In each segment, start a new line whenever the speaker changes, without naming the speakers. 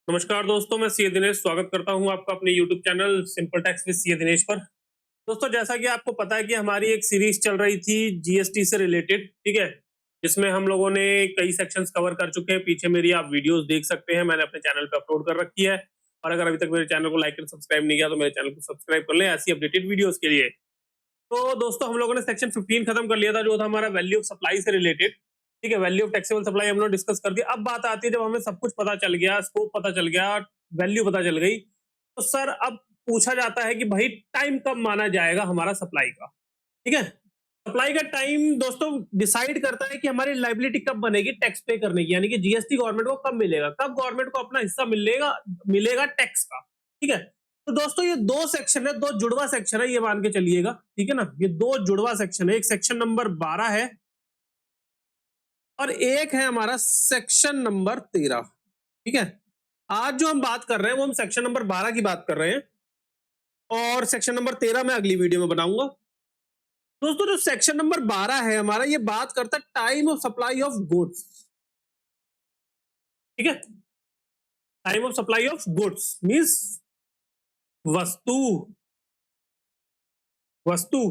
नमस्कार दोस्तों, मैं सीए दिनेश स्वागत करता हूं आपका अपने YouTube channel simple tax with CA Dinesh पर। दोस्तों, जैसा कि आपको पता है कि हमारी एक सीरीज चल रही थी जीएसटी से रिलेटेड, ठीक है, जिसमें हम लोगों ने कई सेक्शंस कवर कर चुके हैं। पीछे मेरी आप वीडियोस देख सकते हैं, मैंने अपने चैनल पे अपलोड कर रखी है। और अगर अभी तक मेरे चैनल को लाइक और सब्सक्राइब नहीं किया तो मेरे चैनल को सब्सक्राइब कर लें ऐसी अपडेटेड वीडियोस के लिए। तो दोस्तों, हम लोगों ने सेक्शन 15 खत्म कर लिया था, जो था हमारा वैल्यू ऑफ सप्लाई से रिलेटेड। ठीक है, वैल्यू ऑफ टैक्सेबल सप्लाई हम लोग डिस्कस कर दिया। अब बात आती है, जब हमें सब कुछ पता चल गया, स्कोप पता चल गया, वैल्यू पता चल गई, तो सर अब पूछा जाता है कि भाई टाइम कब माना जाएगा हमारा सप्लाई का। ठीक है, सप्लाई का टाइम दोस्तों डिसाइड करता है कि हमारी लाइबिलिटी कब बनेगी टैक्स पे करने की, यानी कि जीएसटी गवर्नमेंट को कब मिलेगा, कब गवर्नमेंट को अपना हिस्सा मिलेगा मिलेगा टैक्स का। ठीक है, तो दोस्तों ये दो सेक्शन है, दो जुड़वा सेक्शन है, ये मान के चलिएगा। ठीक है ना, ये दो जुड़वा सेक्शन है, एक सेक्शन नंबर 12 है और एक है हमारा सेक्शन नंबर 13। ठीक है, आज जो हम बात कर रहे हैं वो हम सेक्शन नंबर 12 की बात कर रहे हैं और सेक्शन नंबर 13 मैं अगली वीडियो में बनाऊंगा। दोस्तों, जो सेक्शन नंबर 12 है हमारा, ये बात करता है time of supply of goods. ठीक है, time of supply of goods means वस्तु वस्तु।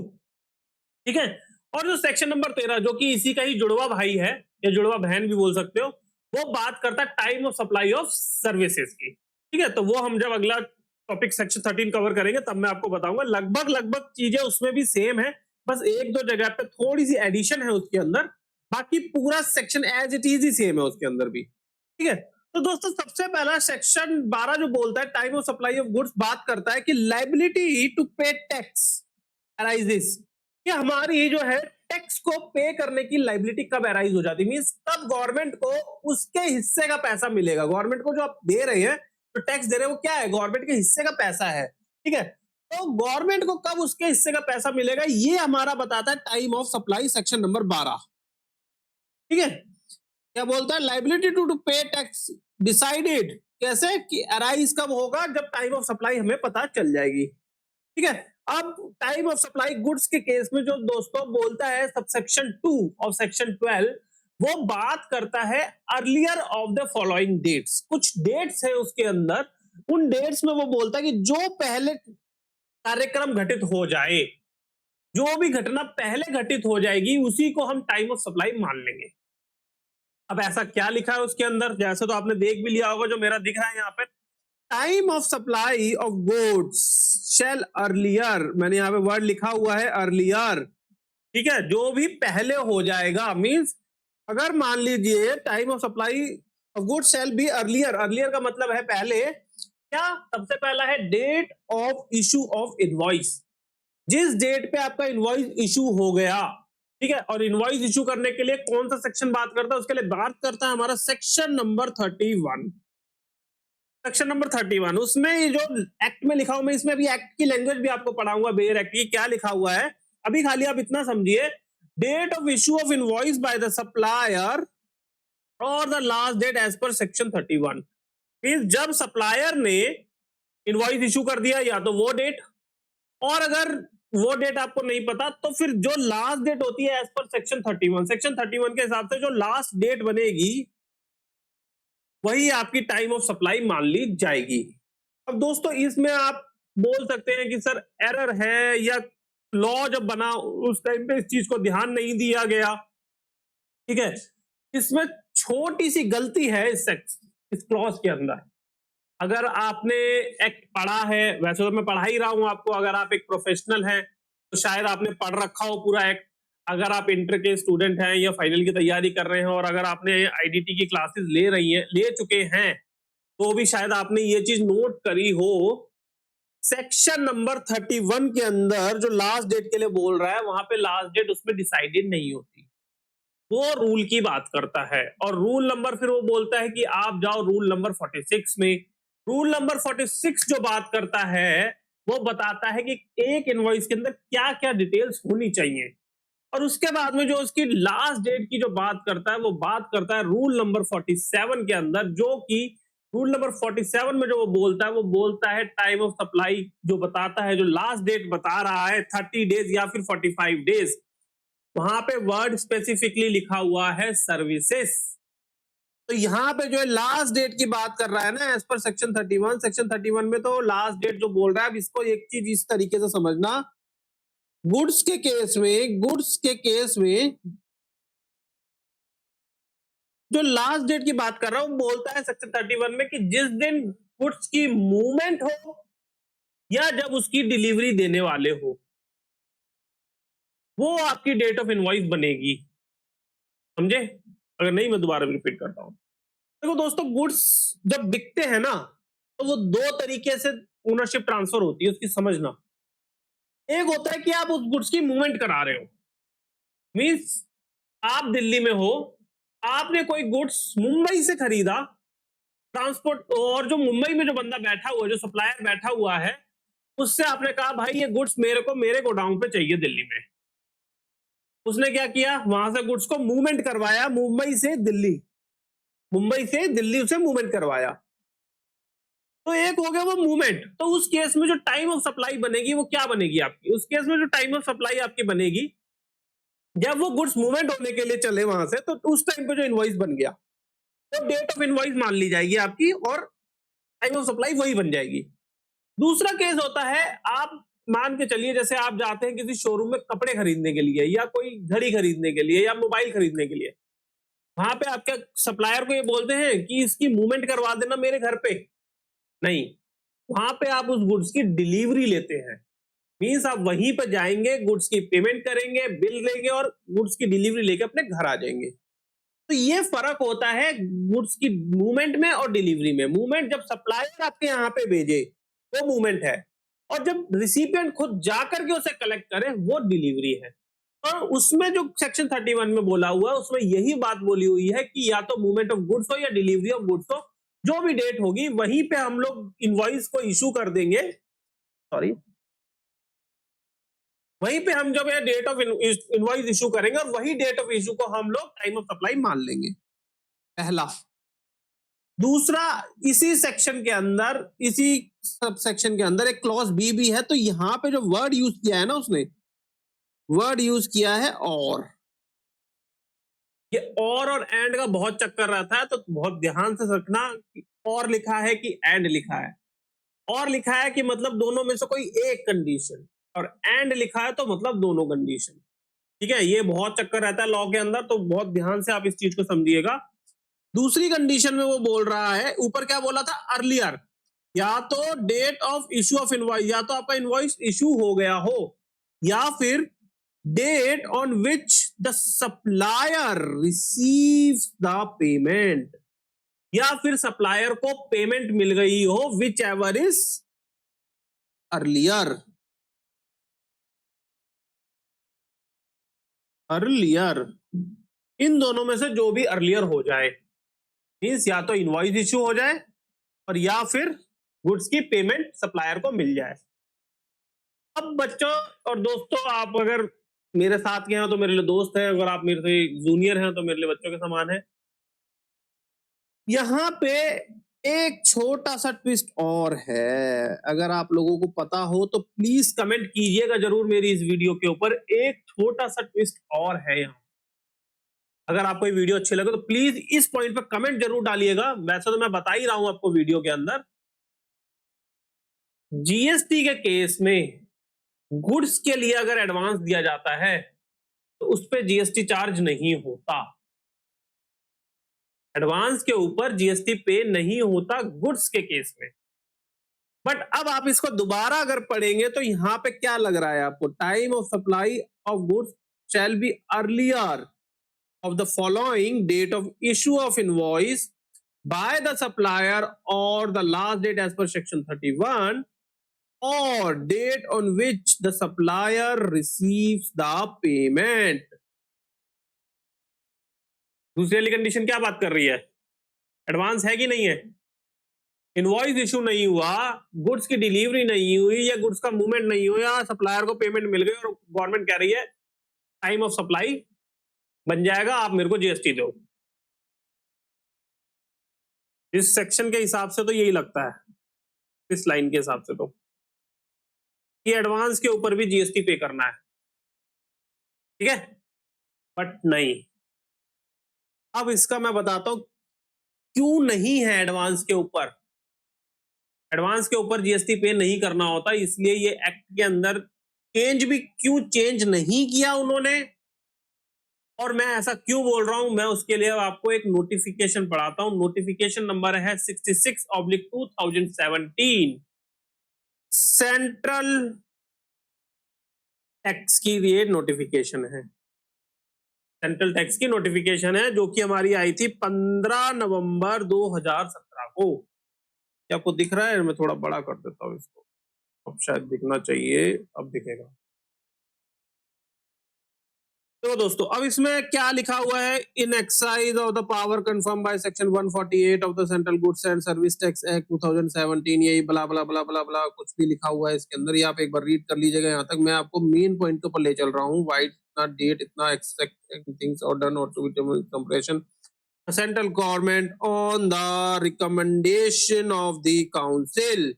ठीक है, और जो सेक्शन नंबर 13 जो कि इसी का ही जुड़वा भाई है या जुड़वा बहन भी बोल सकते हो, वो बात करता है time of supply of services की। ठीक है, तो वो हम जब अगला टॉपिक सेक्शन 13 कवर करेंगे तब मैं आपको बताऊंगा। लगभग लगभग चीजें उसमें भी सेम है, बस एक दो जगह पे थोड़ी सी एडिशन है उसके अंदर, बाकी पूरा सेक्शन एज इट इज ही सेम है उसके अंदर भी। ठीक है, तो दोस्तों सबसे पहला सेक्शन 12 जो बोलता है time of supply of goods, बात करता है कि liability to pay tax arises, कि हमारी जो है टैक्स को पे करने की लाइबिलिटी कब अराइज हो जाती है, मींस कब गवर्नमेंट को उसके हिस्से का पैसा मिलेगा। गवर्नमेंट को जो आप दे रहे हैं, जो टैक्स दे रहे हैं, वो क्या है, गवर्नमेंट के हिस्से का पैसा है। ठीक है, तो गवर्नमेंट को कब उसके हिस्से का पैसा मिलेगा, ये हमारा बताता है time of supply section number 12। ठीक है, क्या बोलता है, liability to pay tax decided, कैसे कि अराइज कब होगा, जब टाइम ऑफ सप्लाई हमें पता चल जाएगी। ठीक है, अब टाइम ऑफ सप्लाई गुड्स के केस में जो दोस्तों बोलता है सबसेक्शन 2 ऑफ सेक्शन 12, वो बात करता है earlier of the following dates. कुछ डेट्स है उसके अंदर, उन डेट्स में वो बोलता है कि जो पहले कार्यक्रम घटित हो जाए, जो भी घटना पहले घटित हो जाएगी, उसी को हम टाइम ऑफ सप्लाई मान लेंगे। अब ऐसा क्या लिखा है उसके अंदर, जैसे तो आपने देख भी लिया होगा, जो मेरा दिख रहा है यहाँ पे, time of supply of goods shall earlier, मैंने यहाँ पे वर्ड लिखा हुआ है अर्लियर। ठीक है, जो भी पहले हो जाएगा, मींस अगर मान लीजिए time of supply of goods shall be earlier, earlier का मतलब है पहले। क्या, सबसे पहला है date of issue of invoice, जिस डेट पे आपका इनवॉइस इशू हो गया। ठीक है, और इनवॉइस इशू करने के लिए कौन सा सेक्शन बात करता है, उसके लिए बात करता है हमारा सेक्शन नंबर 31। सेक्शन नंबर 31, उसमें ये जो एक्ट में लिखा हुआ, मैं इसमें अभी एक्ट की लैंग्वेज भी आपको पढ़ाऊंगा, बेयर एक्ट की क्या लिखा हुआ है। अभी खाली आप इतना समझिए, date of issue of invoice by the supplier और the last date as per section 31, means जब सप्लायर ने इनवॉइस इशू कर दिया या तो वो डेट, और अगर वो डेट आपको नहीं पता तो फिर जो लास्ट डेट होती है एज पर सेक्शन 31, सेक्शन 31 के हिसाब से जो लास्ट डेट बनेगी वही आपकी टाइम ऑफ सप्लाई मान ली जाएगी। अब दोस्तों, इसमें आप बोल सकते हैं कि सर एरर है, या लॉ जब बना उस टाइम पे इस चीज को ध्यान नहीं दिया गया। ठीक है, इसमें छोटी सी गलती है इस क्लॉज के अंदर। अगर आपने एक्ट पढ़ा है, वैसे तो मैं पढ़ा ही रहा हूं आपको, अगर आप एक प्रोफेशनल हैं तो शायद आपने पढ़ रखा हो पूरा एक्ट। अगर आप इंटर के स्टूडेंट हैं या फाइनल की तैयारी कर रहे हैं और अगर आपने आईडीटी की क्लासेस ले चुके हैं, तो भी शायद आपने ये चीज नोट करी हो। सेक्शन नंबर 31 के अंदर जो लास्ट डेट के लिए बोल रहा है, वहां पे लास्ट डेट उसमें डिसाइडेड नहीं होती, वो रूल की बात करता है। और रूल नंबर फिर वो बोलता है कि आप जाओ रूल नंबर 46 में। रूल नंबर 46 जो बात करता है, वो बताता है कि एक इनवॉइस के अंदर क्या क्या डिटेल्स होनी चाहिए, और उसके बाद में जो उसकी लास्ट डेट की जो बात करता है, वो बात करता है रूल नंबर 47 के अंदर, जो कि रूल नंबर 47 में जो वो बोलता है टाइम ऑफ सप्लाई जो बताता है, जो लास्ट डेट बता रहा है 30 डेज या फिर 45 डेज, वहां पे वर्ड स्पेसिफिकली लिखा हुआ है सर्विसेस। तो यहाँ पे जो है लास्ट डेट की बात कर रहा है ना, एज पर सेक्शन 31, सेक्शन 31 में तो लास्ट डेट जो बोल रहा है, अब इसको एक चीज इस तरीके से समझना, गुड्स के केस में जो लास्ट डेट की बात कर रहा हूं, बोलता है सेक्शन 31 में कि जिस दिन गुड्स की मूवमेंट हो या जब उसकी डिलीवरी देने वाले हो, वो आपकी डेट ऑफ इनवॉइस बनेगी। समझे? अगर नहीं, मैं दोबारा रिपीट करता हूं। देखो दोस्तों, गुड्स जब बिकते हैं ना, तो वो दो तरीके से ओनरशिप ट्रांसफर होती है, उसकी समझना। एक होता है कि आप उस गुड्स की मूवमेंट करा रहे हो, मींस आप दिल्ली में हो, आपने कोई गुड्स मुंबई से खरीदा, ट्रांसपोर्ट, और जो मुंबई में जो बंदा बैठा हुआ है, जो सप्लायर बैठा हुआ है, उससे आपने कहा भाई ये गुड्स मेरे को मेरे गोडाउन पे चाहिए दिल्ली में। उसने क्या किया, वहां से गुड्स को मूवमेंट करवाया, मुंबई से दिल्ली, मुंबई से दिल्ली उसे मूवमेंट करवाया। तो एक हो गया वो मूवमेंट। तो उस केस में जो टाइम ऑफ सप्लाई बनेगी वो क्या बनेगी आपकी, उस केस में जो टाइम ऑफ सप्लाई आपकी बनेगी, जब वो गुड्स मूवमेंट होने के लिए चले वहां से, तो उस टाइम पे जो इनवॉइस बन गया, तो डेट ऑफ इनवॉइस मान ली जाएगी आपकी, और टाइम ऑफ सप्लाई वही बन जाएगी। दूसरा केस होता है, आप मान के चलिए जैसे आप जाते हैं किसी शोरूम में कपड़े खरीदने के लिए, या कोई घड़ी खरीदने के लिए, या मोबाइल खरीदने के लिए, वहां पे आपके सप्लायर को ये बोलते हैं कि इसकी मूवमेंट करवा देना मेरे घर पे। नहीं, वहां पे आप उस गुड्स की डिलीवरी लेते हैं, मीन्स आप वहीं पर जाएंगे, गुड्स की पेमेंट करेंगे, बिल लेंगे, और गुड्स की डिलीवरी लेके अपने घर आ जाएंगे। तो ये फर्क होता है गुड्स की मूवमेंट में और डिलीवरी में। मूवमेंट जब सप्लायर आपके यहाँ पे भेजे, वो मूवमेंट है, और जब रिसिपिएंट खुद जाकर के उसे कलेक्ट करे, वो डिलीवरी है। और उसमें जो सेक्शन 31 में बोला हुआ है, उसमें यही बात बोली हुई है कि या तो मूवमेंट ऑफ गुड्स हो या डिलीवरी ऑफ गुड्स हो, जो भी डेट होगी वहीं पे हम लोग इनवॉइस को इशू कर देंगे, सॉरी, वहीं पे हम जब डेट ऑफ इनवॉइस इशू करेंगे, और वही डेट ऑफ इशू को हम लोग टाइम ऑफ सप्लाई मान लेंगे, पहला। दूसरा, इसी सेक्शन के अंदर, इसी सब सेक्शन के अंदर एक क्लॉज बी भी है। तो यहां पे जो वर्ड यूज किया है ना, उसने वर्ड यूज किया है और। ये और एंड का बहुत चक्कर रहता है, तो बहुत ध्यान से रखना कि और लिखा है कि एंड लिखा है। और लिखा है कि मतलब दोनों में से कोई एक कंडीशन, और एंड लिखा है तो मतलब दोनों कंडीशन। ठीक है, ये बहुत चक्कर रहता है लॉ के अंदर, तो बहुत ध्यान से आप इस चीज को समझिएगा। दूसरी कंडीशन में वो बोल रहा है, ऊपर क्या बोला था, अर्लियर, या तो date of issue of invoice, या तो आपका इनवॉइस इशू हो गया हो, या फिर date on which the supplier receives the payment, या फिर सप्लायर को पेमेंट मिल गई हो, whichever is earlier. Earlier, इन दोनों में से जो भी अर्लियर हो जाए, मीन्स या तो इनवॉइस इशू हो जाए, और या फिर गुड्स की पेमेंट सप्लायर को मिल जाए। अब बच्चों और दोस्तों, आप अगर मेरे साथ के हैं तो मेरे लिए दोस्त हैं, अगर आप मेरे से जूनियर हैं तो मेरे लिए बच्चों के समान है। यहाँ पे एक छोटा सा ट्विस्ट और है, अगर आप लोगों को पता हो तो प्लीज कमेंट कीजिएगा जरूर मेरी इस वीडियो के ऊपर। एक छोटा सा ट्विस्ट और है यहाँ, अगर आपको ये वीडियो अच्छी लगे तो प्लीज इस पॉइंट पर कमेंट जरूर डालिएगा। वैसे तो मैं बता ही रहा हूं आपको वीडियो के अंदर, जीएसटी के केस में गुड्स के लिए अगर एडवांस दिया जाता है तो उस पर जीएसटी चार्ज नहीं होता, एडवांस के ऊपर जीएसटी पे नहीं होता गुड्स के केस में। बट अब आप इसको दोबारा अगर पढ़ेंगे तो यहां पे क्या लग रहा है आपको, time of supply of goods shall be earlier of the following date of issue of invoice by the supplier or the last date as per section 31 or date on which the supplier receives the payment। दूसरी वाली condition क्या बात कर रही है, advance है कि नहीं है, इनवॉइस इशू नहीं हुआ, गुड्स की डिलीवरी नहीं हुई, या गुड्स का मूवमेंट नहीं हुआ, सप्लायर को पेमेंट मिल गई और गवर्नमेंट कह रही है टाइम ऑफ सप्लाई बन जाएगा, आप मेरे को जीएसटी दो। इस सेक्शन के हिसाब से तो यही लगता है, इस लाइन के हिसाब से तो, कि एडवांस के ऊपर भी जीएसटी पे करना है। ठीक है, बट नहीं। अब इसका मैं बताता हूं क्यों नहीं है एडवांस के ऊपर, एडवांस के ऊपर जीएसटी पे नहीं करना होता, इसलिए ये एक्ट के अंदर चेंज भी क्यों चेंज नहीं किया उन्होंने, और मैं ऐसा क्यों बोल रहा हूं, मैं उसके लिए आपको एक नोटिफिकेशन पढ़ाता हूं। नोटिफिकेशन नंबर है 66/2017, सेंट्रल टैक्स की ये नोटिफिकेशन है, सेंट्रल टैक्स की नोटिफिकेशन है, जो कि हमारी आई थी 15 नवंबर 2017 को। क्या आपको दिख रहा है? मैं थोड़ा बड़ा कर देता हूँ इसको, अब शायद दिखना चाहिए, अब दिखेगा। तो दोस्तों अब इसमें क्या लिखा हुआ है, in exercise of the power confirm by section 148 of the central goods and service tax act 2017, यही बला बला बला बला बला कुछ भी लिखा हुआ है इसके अंदर, ये आप एक बार रीड कर लीजिएगा। यहाँ तक मैं आपको मेन पॉइंट के ऊपर ले चल रहा हूँ, वाइट इतना डेट इतना एक्सपेक्ट थिंग्स और डन और to be compression central government on the recommendation of the council,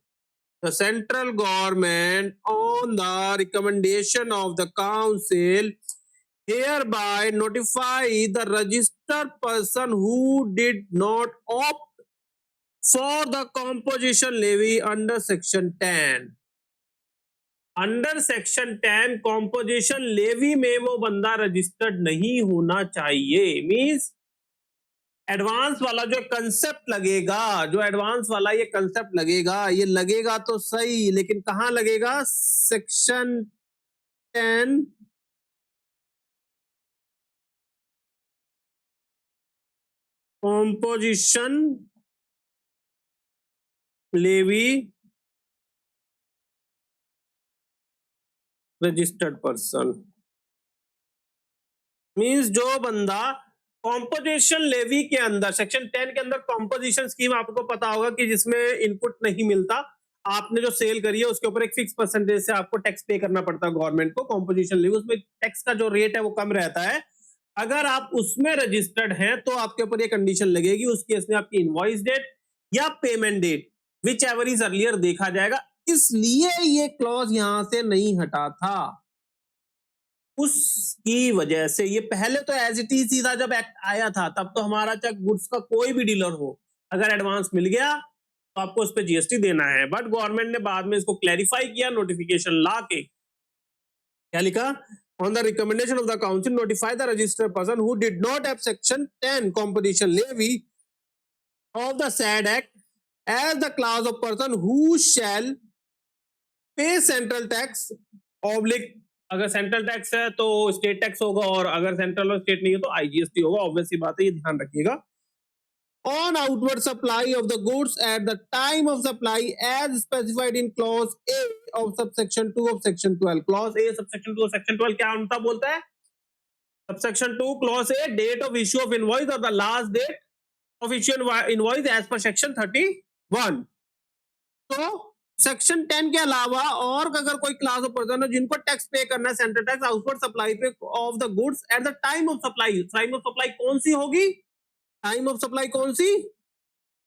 the central government on the recommendation of the council hereby notify the registered person who did not opt for the composition levy under section 10, under section 10 composition levy में वो बंदा registered नहीं होना चाहिए। Means advance वाला जो concept लगेगा, जो एडवांस वाला ये कंसेप्ट लगेगा, ये लगेगा तो सही, लेकिन कहां लगेगा, section 10 composition levy registered person. Means जो बंदा कॉम्पोजिशन लेवी के अंदर, सेक्शन 10 के अंदर कॉम्पोजिशन स्कीम आपको पता होगा कि जिसमें इनपुट नहीं मिलता, आपने जो सेल करी है उसके ऊपर एक फिक्स परसेंटेज से आपको टैक्स पे करना पड़ता है गवर्नमेंट को, कॉम्पोजिशन लेवी, उसमें टैक्स का जो रेट है वो कम रहता है। अगर आप उसमें रजिस्टर्ड हैं तो आपके ऊपर ये कंडीशन लगेगी, उस केस में आपकी इनवॉइस डेट या payment date whichever is earlier देखा जाएगा, इसलिए ये क्लॉज यहां से नहीं हटा था। उसकी वजह से ये पहले तो एज इट इज सीधा जब एक्ट आया था तब तो हमारा चाहे गुड्स का कोई भी डीलर हो, अगर एडवांस मिल गया तो आपको उस पर जीएसटी देना है, बट गवर्नमेंट ने बाद में इसको क्लैरिफाई किया नोटिफिकेशन ला के। क्या लिखा, on the recommendation of the council notify the registered person who did not have section 10 competition levy of the said act as the class of person who shall pay central tax oblique, अगर central tax है तो state tax होगा, और अगर central और state नहीं है तो आईजीएसटी होगा, ऑब्वियस सी बात है, ये ध्यान रखिएगा। On outward supply of the goods at the time of supply as specified in clause A of subsection 2 of section 12, clause A subsection 2 of section 12 क्या होता बोलता है, subsection 2 clause A, date of issue of invoice or the last date of issue invoice as per section 31। तो section 10 के अलावा और अगर कोई क्लास ऑफ पर्सन है जिनको टैक्स पे करना है सेंट्रल टैक्स आउटवर्ड सप्लाई पे of the goods at the time of supply, time of supply कौन सी होगी, टाइम ऑफ सप्लाई कौन सी,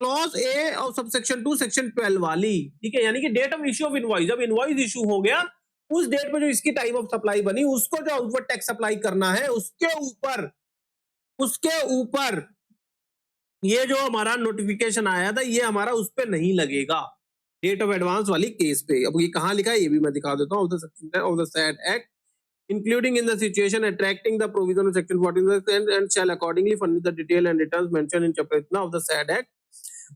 clause A of subsection 2 section 12 वाली, ठीक है, यानी कि date of issue of invoice, जब इनवॉइस इशू हो गया उस डेट पे जो इसकी टाइम ऑफ सप्लाई बनी उसको जो आउटवर्ड टैक्स सप्लाई करना है उसके ऊपर ये जो हमारा नोटिफिकेशन आया था ये हमारा उस पे नहीं लगेगा, डेट ऑफ एडवांस वाली केस पे। अब ये कहां लिखा है ये भी मैं दिखा देता हूं, of the section of the sad act including in the situation attracting the provision of section 14 and shall accordingly furnish the detail and returns mentioned in chapter 18 of the SAD Act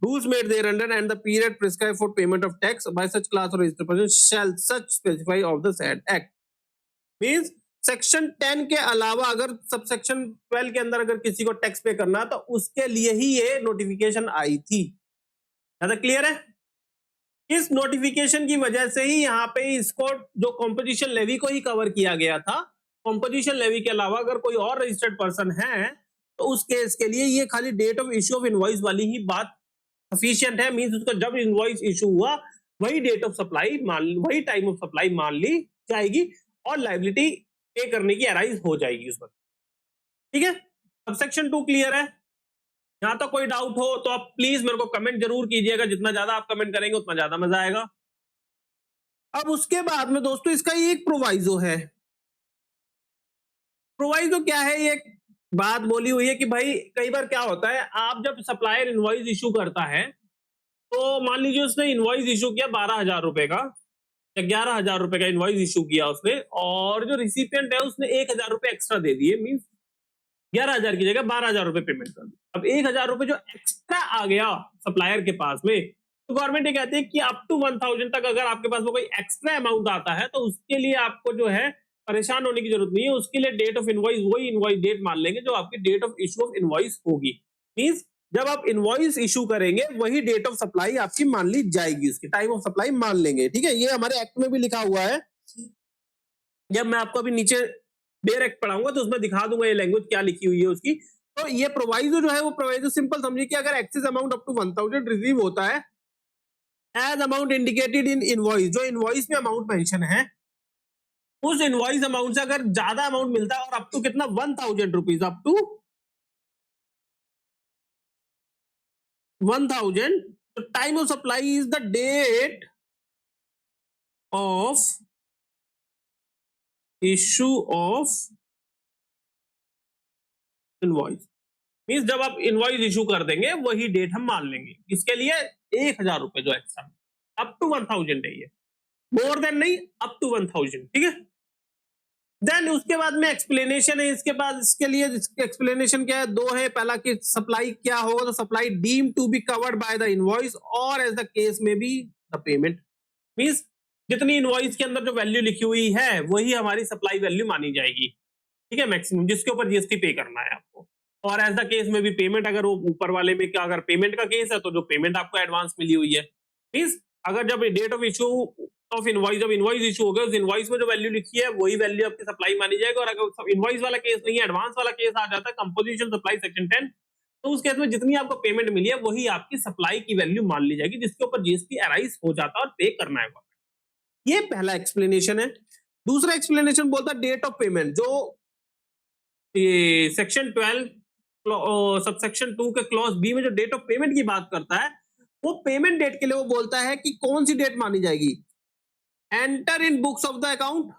rules made thereunder and the period prescribed for payment of tax by such class or registered person shall such specify of the SAD Act। means section 10 के अलावा अगर sub section 12 के अंदर अगर किसी को tax pay करना है तो उसके लिए ही ये नोटिफिकेशन आई थी। ज्यादा क्लियर है? इस नोटिफिकेशन की वजह से ही यहाँ पे इसको जो कॉम्पोजिशन लेवी को ही कवर किया गया था, कॉम्पोजिशन लेवी के अलावा अगर कोई और रजिस्टर्ड पर्सन है तो उस केस के लिए ये खाली date of issue of invoice वाली ही बात सफिशिएंट है। मींस उसको जब इनवॉइस इशू हुआ वही डेट ऑफ सप्लाई वही टाइम ऑफ सप्लाई मान ली जाएगी और लायबिलिटी पे करने की अराइज हो जाएगी उस वक्त। ठीक है, अब सेक्शन 2 क्लियर है? यहां तो कोई डाउट हो तो आप प्लीज मेरे को कमेंट जरूर कीजिएगा, जितना ज्यादा आप कमेंट करेंगे उतना ज्यादा मजा आएगा। अब उसके बाद में दोस्तों इसका एक प्रोवाइजो है। प्रोवाइजो क्या है? ये बात बोली हुई है कि भाई कई बार क्या होता है, आप जब सप्लायर इनवॉइस इशू करता है, तो मान लीजिए उसने इनवॉइस इशू किया 12,000 रुपए का या 11,000 रुपए का इनवॉइस इशू किया उसने, और जो रिसिपिएंट है उसने 1,000 रुपए एक्स्ट्रा दे दिए, मींस 11,000 की जगह 12,000 रुपए पेमेंट कर दी। अब 1,000 रुपए जो एक्स्ट्रा आ गया सप्लायर के पास में, तो गवर्नमेंट ये कहती है कि अप टू 1,000 तक अगर आपके पास में कोई एक्स्ट्रा अमाउंट आता है, तो उसके लिए आपको जो है परेशान होने की जरूरत नहीं है। उसके लिए डेट ऑफ इनवॉइस वही इनवॉइस डेट मान लेंगे जो आपकी date of issue of invoice होगी। मींस जब आप इनवॉइस इशू करेंगे वही डेट ऑफ सप्लाई आपकी मान ली जाएगी, उसकी टाइम ऑफ सप्लाई मान लेंगे। ठीक है, ये हमारे एक्ट में भी लिखा हुआ है। जब मैं आपको अभी नीचे बेयर एक्ट पढ़ाऊंगा तो उसमें दिखा दूंगा ये लैंग्वेज क्या लिखी हुई है उसकी। तो ये प्रोवाइजो जो है वो प्रोवाइजो सिंपल समझिए कि अगर excess amount up to 1,000 receive होता है as amount indicated in invoice, जो इनवॉइस में अमाउंट मेंशन है, उस इनवॉइस अमाउंट से अगर ज्यादा अमाउंट मिलता है और अप टू कितना 1,000 रुपीज, अप टू 1,000, तो time of supply is the date of issue of invoice. Means जब आप इनवॉइस इशू कर देंगे वही डेट हम मान लेंगे। इसके लिए 1,000 रुपए जो एक्स्ट्रा, अप टू 1,000 है ये, मोर देन नहीं, अप टू 1,000। ठीक है, देन उसके बाद में एक्सप्लेनेशन है इसके बाद। इसके लिए एक्सप्लेनेशन क्या है, दो है। पहला कि सप्लाई क्या होगा, तो supply deem to be covered by the invoice और एज द केस में बी द पेमेंट। मींस जितनी इनवॉइस के अंदर जो वैल्यू लिखी हुई है वही हमारी सप्लाई वैल्यू मानी जाएगी। ठीक है, मैक्सिमम जिसके ऊपर जीएसटी पे करना है आपको। और एज द केस में भी पेमेंट, अगर वो ऊपर वाले में क्या अगर पेमेंट का केस है तो जो पेमेंट आपको एडवांस मिली हुई है। मींस अगर जब date of issue of invoice, जब इनवॉइस इशू हो गया उस इनवॉइस में जो वैल्यू लिखी है वही वैल्यू आपकी सप्लाई मानी जाएगी। और अगर इनवॉइस वाला केस नहीं है, एडवांस वाला केस आ जाता है कंपोजिशन सप्लाई सेक्शन 10, तो उस केस में जितनी आपको पेमेंट मिली है वही आपकी सप्लाई की वैल्यू मान ली जाएगी, जिसके ऊपर जीएसटी अराइज हो जाता है और पे करना है। ये पहला एक्सप्लेनेशन है। दूसरा एक्सप्लेनेशन बोलता है डेट ऑफ पेमेंट, जो ये सेक्शन 12 सबसेक्शन 2 के क्लॉज बी में जो डेट ऑफ पेमेंट की बात करता है, वो पेमेंट डेट के लिए वो बोलता है कि कौन सी डेट मानी जाएगी। Enter in books of the account,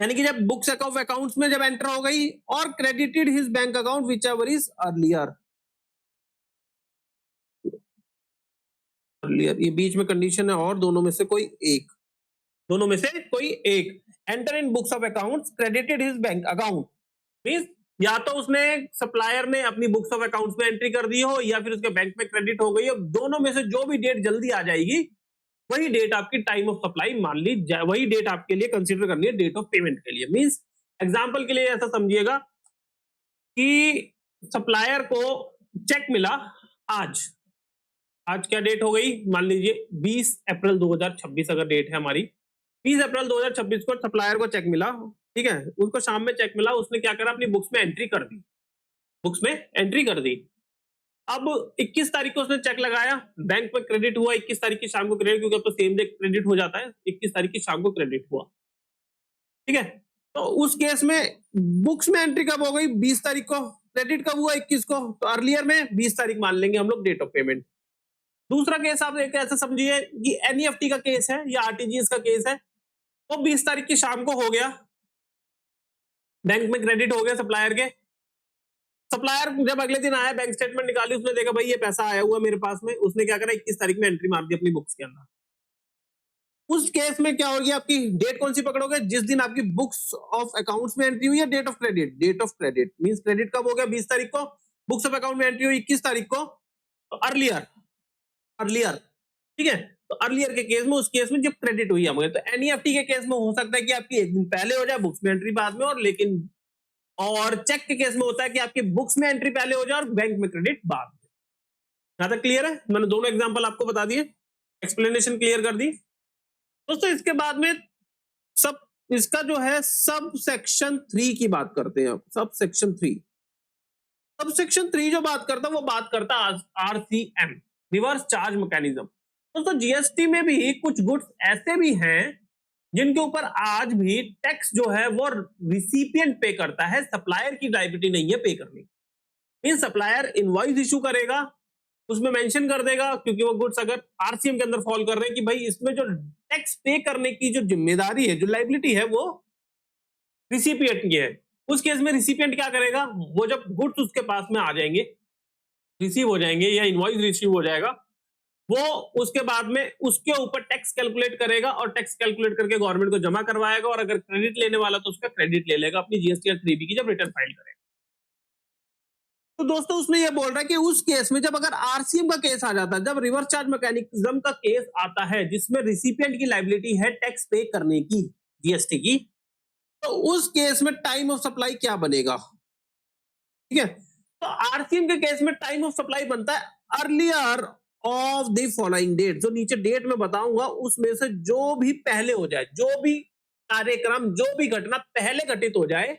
यानी कि जब बुक्स ऑफ अकाउंट्स में जब एंटर हो गई, और credited his bank account which ever is earlier. ये बीच में कंडीशन है, और दोनों में से कोई एक, दोनों में से कोई एक। Enter in books of accounts credited his bank account, means या तो उसने सप्लायर ने अपनी बुक्स ऑफ अकाउंट्स में एंट्री कर दी हो या फिर उसके बैंक में क्रेडिट हो गई हो। दोनों में से जो भी डेट जल्दी आ जाएगी वही डेट आपकी टाइम ऑफ सप्लाई मान ली जाए, वही डेट आपके लिए कंसीडर करनी है डेट ऑफ पेमेंट के लिए। मींस एग्जांपल के लिए ऐसा समझिएगा कि सप्लायर को चेक मिला आज, आज क्या डेट हो गई, मान लीजिए 20 अप्रैल 2026 अगर डेट है हमारी, 20 अप्रैल 2026 को सप्लायर को चेक मिला। ठीक है, उनको शाम में चेक मिला, उसने क्या करा, अपनी बुक्स में एंट्री कर दी, बुक्स में एंट्री कर दी। अब 21 तारीख को उसने चेक लगाया, बैंक में क्रेडिट हुआ 21 तारीख की शाम को क्रेडिट, क्योंकि अब तो सेम डे क्रेडिट हो जाता है, 21 तारीख की शाम को क्रेडिट हुआ। ठीक है, तो उस केस में बुक्स में एंट्री कब हो गई, 20 तारीख को, क्रेडिट कब हुआ 21 को, तो अर्लियर में 20 तारीख मान लेंगे हम लोग डेट ऑफ पेमेंट। दूसरा केस आप एक ऐसा समझिए कि एनईएफटी का केस है या आरटीजीएस का केस है, वो 20 तारीख की शाम को हो गया, बैंक में क्रेडिट हो गया सप्लायर के। सप्लायर जब अगले दिन आया, बैंक स्टेटमेंट निकाली, उसने देखा भाई ये पैसा आया हुआ मेरे पास में, उसने क्या करा 21 तारीख में एंट्री मार दी अपनी बुक्स के अंदर। उस केस में क्या होगी, आपकी डेट कौन सी पकड़ोगे, जिस दिन आपकी बुक्स ऑफ अकाउंट्स में एंट्री हुई है, date of credit. Date of credit means credit कब हो गया 20 तारीख को, बुक्स ऑफ अकाउंट में एंट्री हुई 21 तारीख को, तो अर्लियर, अर्लियर। ठीक है, तो अर्लियर के केस में, उस केस में जब क्रेडिट हुई हमें, तो एनईएफटी के केस में हो सकता है कि आपकी एक दिन पहले हो जाए, बुक्स में एंट्री बाद में, और लेकिन और चेक के केस में होता है कि आपकी बुक्स में एंट्री पहले हो जाए और बैंक में क्रेडिट बाद में। यहां तक क्लियर है, मैंने दोनों एग्जांपल आपको बता दिए, एक्सप्लेनेशन क्लियर कर दी दोस्तों। इसके बाद में सब इसका जो है सब सेक्शन 3 की बात करते हैं। सब सेक्शन 3, सब सेक्शन 3 जो बात करता है वो बात करता है आरसीएम, रिवर्स चार्ज मैकेनिज्म। दोस्तों जीएसटी में भी कुछ गुड्स ऐसे भी हैं जिनके ऊपर आज भी टैक्स जो है वो रिसिपिएंट पे करता है, सप्लायर की लायबिलिटी नहीं है पे करनी। मीन सप्लायर इनवॉइस इशू करेगा, उसमें मेंशन कर देगा, क्योंकि वो गुड्स अगर आरसीएम के अंदर फॉल कर रहे हैं कि भाई इसमें जो टैक्स पे करने की जो जिम्मेदारी है, जो लायबिलिटी है, वो रिसिपिएंट की है। उस केस में रिसिपिएंट क्या करेगा, वो जब गुड्स उसके पास में आ जाएंगे, रिसीव हो जाएंगे या इनवॉइस रिसीव हो जाएगा, वो उसके बाद में उसके ऊपर टैक्स कैलकुलेट करेगा और टैक्स कैलकुलेट करके गवर्नमेंट को जमा करवाएगा, और अगर क्रेडिट लेने वाला तो उसका क्रेडिट ले लेगा अपनी जीएसटी और 3B की जब रिटर्न फाइल करेगा। तो दोस्तों उसमें यह बोल रहा है कि उस केस में जब अगर आरसीएम का केस आ जाता है, जब रिवर्स चार्ज मैकेनिज्म का केस आता है जिसमें रिसिपिएंट की लायबिलिटी है टैक्स पे करने की जीएसटी की, तो उस केस में टाइम ऑफ सप्लाई क्या बनेगा, ठीक है। तो आरसीएम के केस में टाइम ऑफ सप्लाई बनता है earlier of the following date, जो नीचे डेट में बताऊंगा उसमें से जो भी पहले हो जाए, जो भी कार्यक्रम, जो भी घटना पहले घटित हो जाए,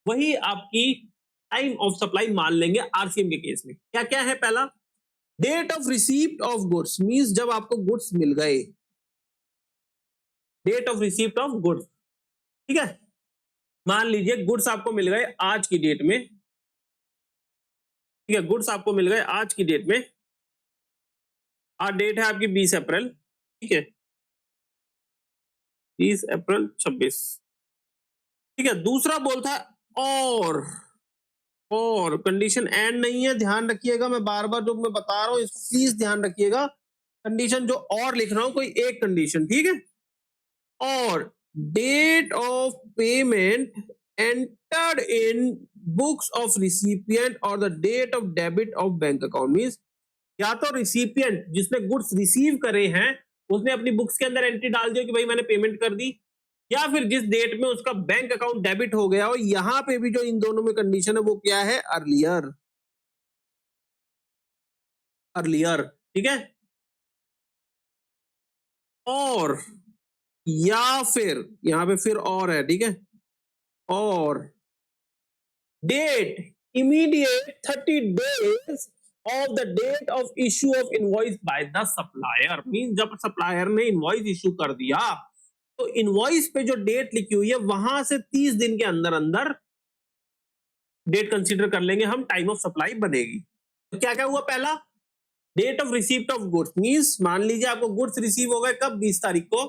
वही आपकी टाइम ऑफ सप्लाई मान लेंगे आरसीएम के केस में। क्या क्या है, पहला date of receipt of goods, means जब आपको गुड्स मिल गए, date of receipt of goods, ठीक है। मान लीजिए गुड्स आपको मिल गए आज की डेट में, ठीक है, गुड्स आपको मिल गए आज की डेट में, आज डेट है आपकी 20 अप्रैल, ठीक है, 30 अप्रैल 26, ठीक है। दूसरा बोलता है और कंडीशन एंड नहीं है, ध्यान रखिएगा, मैं बार बार जो मैं बता रहा हूं इसको प्लीज ध्यान रखिएगा, कंडीशन जो और लिख रहा हूं कोई एक कंडीशन, ठीक है। और date of payment entered in books of recipient और the date of debit of bank account, means या तो रिसिपिएंट जिसने गुड्स रिसीव करे हैं उसने अपनी बुक्स के अंदर एंट्री डाल दिया कि भाई मैंने पेमेंट कर दी, या फिर जिस डेट में उसका बैंक अकाउंट डेबिट हो गया हो, यहां पे भी जो इन दोनों में कंडीशन है वो क्या है, अर्लियर, अर्लियर, ठीक है। और या फिर यहां पे फिर और है, ठीक है, और date immediate 30 days of the date of issue of invoice by the supplier, mean जब सप्लायर ने इनवॉइस इशू कर दिया तो इनवॉइस पे जो डेट लिखी हुई है वहां से 30 दिन के अंदर अंदर डेट कंसीडर कर लेंगे हम, टाइम ऑफ सप्लाई बनेगी। तो क्या क्या हुआ, पहला date of receipt of goods, means मान लीजिए आपको गुड्स रिसीव हो गए कब, 20 तारीख को,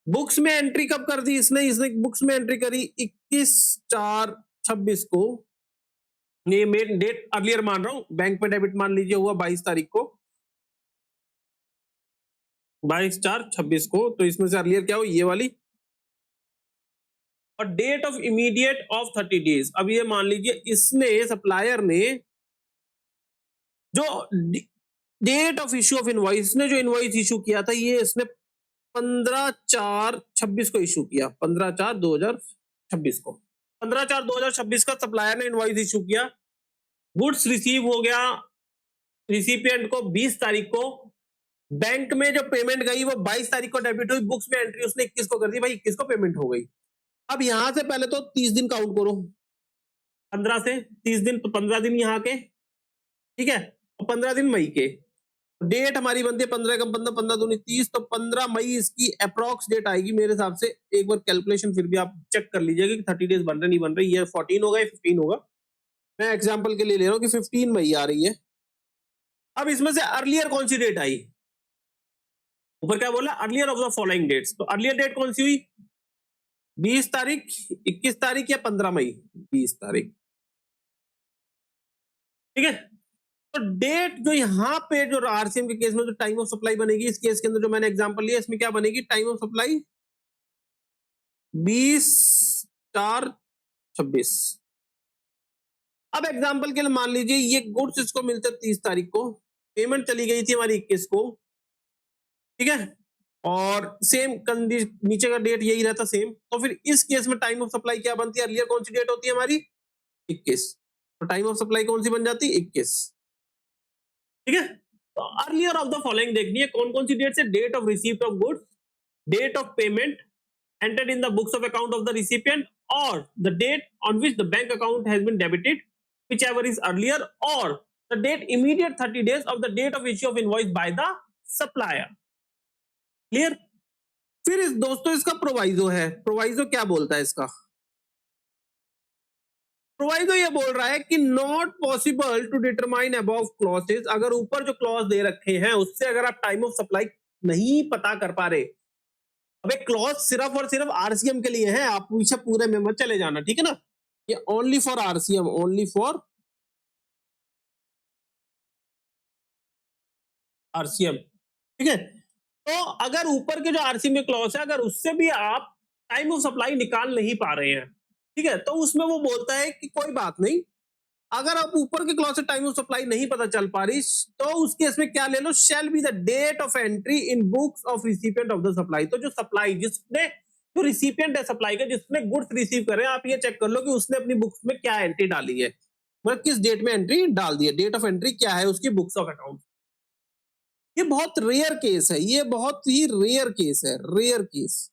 बुक्स में एंट्री कब कर दी इसने इसने बुक्स में एंट्री करी 21/4/26 को, ये मेन डेट अर्लियर मान रहा हूं, बैंक पे डेबिट मान लीजिए हुआ 22 तारीख को, 22/4/26 को, तो इसमें से अर्लियर क्या हो, ये वाली। और date of immediate of 30 days, अब ये मान लीजिए इसने सप्लायर ने जो date of issue of invoice ने जो इनवॉइस इशू किया था ये इसने 15/4/26 को इशू किया, 15/4/2026 को, 15/4/2026 का सप्लायर ने इनवॉइस इशू किया, गुड्स रिसीव हो गया रिसिपिएंट को 20 तारीख को, बैंक में जो पेमेंट गई वो 22 तारीख को डेबिट हुई, बुक्स में एंट्री उसने 21 को कर दी, भाई 21 को पेमेंट हो गई। अब यहां से पहले तो 30 दिन काउंट करो, 15 से 30 दिन, तो 15 दिन यहाँ के, ठीक है, और 15 दिन मई के, डेट हमारी बनती है 15 का 15, 15 दूनी 30, तो 15 मई इसकी अप्रॉक्स डेट आएगी मेरे हिसाब से, एक बार कैलकुलेशन फिर भी आप चेक कर लीजिएगा कि 30 डेज बन रहे नहीं बन रहे, ये 14 होगा या 15 होगा, मैं एग्जांपल के लिए ले रहा हूँ कि 15 मई आ रही है। अब इसमें से अर्लियर कौन सी डेट आई, ऊपर क्या बोला, earlier of the following dates, तो अर्लियर डेट कौन सी हुई, 20 तारीख, 21 तारीख या 15 मई, 20 तारीख, ठीक है। तो डेट जो यहाँ पे जो आरसीएम के केस में जो टाइम ऑफ सप्लाई बनेगी, इस केस के अंदर जो मैंने एग्जांपल लिया इसमें क्या बनेगी, टाइम ऑफ सप्लाई 20/4/26। अब एग्जांपल के लिए मान लीजिए ये गुड्स इसको मिलते 30 तारीख को, पेमेंट चली गई थी हमारी 21 को, ठीक है, और सेम नीचे का डेट यही रहता सेम, तो फिर इस केस में टाइम ऑफ सप्लाई क्या बनती है, अर्लियर कौन सी डेट होती है हमारी, 21, तो टाइम ऑफ सप्लाई कौन सी बन जाती है, 21, ठीक है। तो अर्लियर ऑफ द फॉलोइंग देखनी है, कौन कौन सी डेट से, date of receipt of goods, date of payment entered in the books of account of the recipient, or the date on which the bank account has been debited, whichever is earlier, or the date immediate 30 days of the date of issue of invoice by the supplier, clear। फिर इस दोस्तों इसका proviso है, proviso क्या बोलता है इसका, proviso ये बोल रहा है कि not possible to determine above clauses, अगर ऊपर जो क्लॉज दे रखे हैं उससे अगर आप टाइम ऑफ सप्लाई नहीं पता कर पा रहे, अब एक क्लॉज सिर्फ और सिर्फ आरसीएम के लिए है, आप पीछे पूरे में मत चले जाना, ठीक है ना, ये only for RCM, only for RCM, ठीक है। तो अगर ऊपर के जो आरसीएम में क्लॉज है, अगर उससे भी आप टाइम ऑफ सप्लाई निकाल नहीं पा रहे हैं, ठीक है, तो उसमें वो बोलता है कि कोई बात नहीं, अगर आप ऊपर के क्लॉज से टाइम ऑफ सप्लाई नहीं पता चल पा रही, तो उस केस में क्या ले लो, shall be the date of entry in books of recipient of the supply. तो जो सप्लाई, जिसने, जो रिसिपिएंट है सप्लाई का, जिसने गुड्स रिसीव करे, आप ये चेक कर लो कि उसने अपनी बुक्स में क्या एंट्री डाली है, मतलब किस डेट में एंट्री डाल दी है, डेट ऑफ एंट्री क्या है उसकी बुक्स ऑफ अकाउंट। ये बहुत रेयर केस है, ये बहुत ही रेयर केस है, रेयर केस,